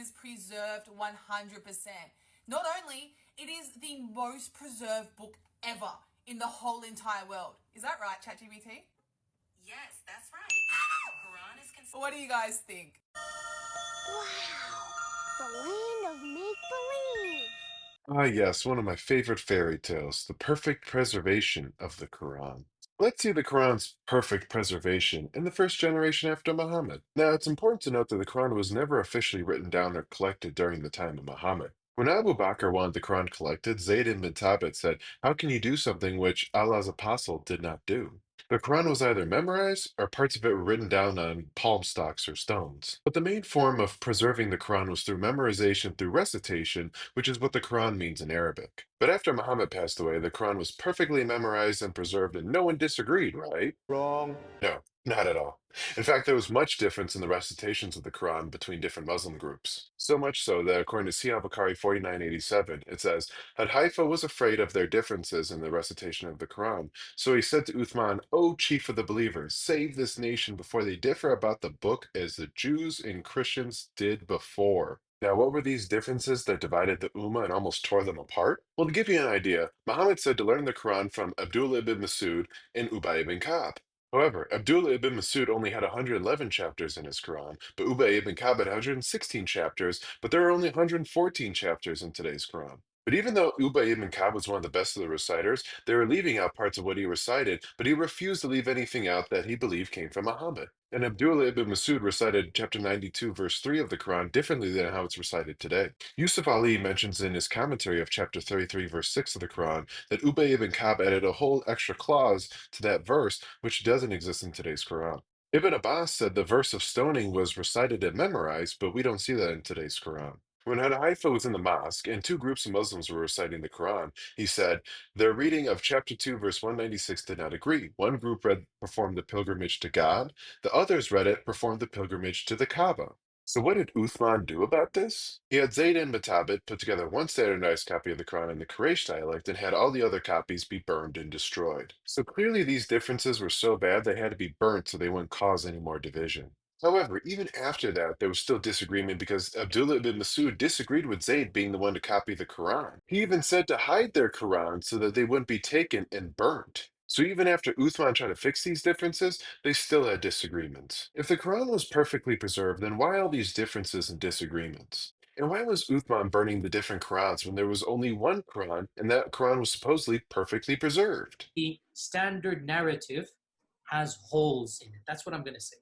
is preserved 100%. Not only, it is the most preserved book ever in the whole entire world. Is that right, ChatGPT? Yes, that's right. The Quran is considered. What do you guys think? Wow, the land of make-believe. Ah, yes, one of my favorite fairy tales, the perfect preservation of the Quran. Let's see the Quran's perfect preservation in the first generation after Muhammad. Now, it's important to note that the Quran was never officially written down or collected during the time of Muhammad. When Abu Bakr wanted the Quran collected, Zayd ibn Thabit said, "How can you do something which Allah's apostle did not do?" The Quran was either memorized or parts of it were written down on palm stalks or stones. But the main form of preserving the Quran was through memorization through recitation, which is what the Quran means in Arabic. But after Muhammad passed away, the Quran was perfectly memorized and preserved, and no one disagreed, right? Wrong. No, not at all. In fact, there was much difference in the recitations of the Quran between different Muslim groups. So much so that according to Sahih Bukhari 4987, it says, Hudhaifa was afraid of their differences in the recitation of the Quran. So he said to Uthman, "O chief of the believers, save this nation before they differ about the book as the Jews and Christians did before." Now, what were these differences that divided the Ummah and almost tore them apart? Well, to give you an idea, Muhammad said to learn the Quran from Abdullah ibn Masud and Ubay ibn Ka'b. However, Abdullah ibn Masud only had 111 chapters in his Quran, but Ubay ibn Ka'b had 116 chapters, but there are only 114 chapters in today's Quran. But even though Ubay ibn Ka'b was one of the best of the reciters, they were leaving out parts of what he recited, but he refused to leave anything out that he believed came from Muhammad. And Abdullah ibn Masud recited chapter 92, verse 3 of the Quran differently than how it's recited today. Yusuf Ali mentions in his commentary of chapter 33, verse 6 of the Quran, that Ubay ibn Ka'b added a whole extra clause to that verse, which doesn't exist in today's Quran. Ibn Abbas said the verse of stoning was recited and memorized, but we don't see that in today's Quran. When Hanifa was in the mosque and two groups of Muslims were reciting the Quran, he said, their reading of chapter 2, verse 196 did not agree. One group read performed the pilgrimage to God, the others read it performed the pilgrimage to the Kaaba. So what did Uthman do about this? He had Zayd and Mutabit put together one standardized copy of the Quran in the Quraysh dialect and had all the other copies be burned and destroyed. So clearly these differences were so bad they had to be burnt so they wouldn't cause any more division. However, even after that, there was still disagreement because Abdullah ibn Masud disagreed with Zayd being the one to copy the Quran. He even said to hide their Quran so that they wouldn't be taken and burnt. So even after Uthman tried to fix these differences, they still had disagreements. If the Quran was perfectly preserved, then why all these differences and disagreements? And why was Uthman burning the different Qurans when there was only one Quran and that Quran was supposedly perfectly preserved? The standard narrative has holes in it. That's what I'm going to say.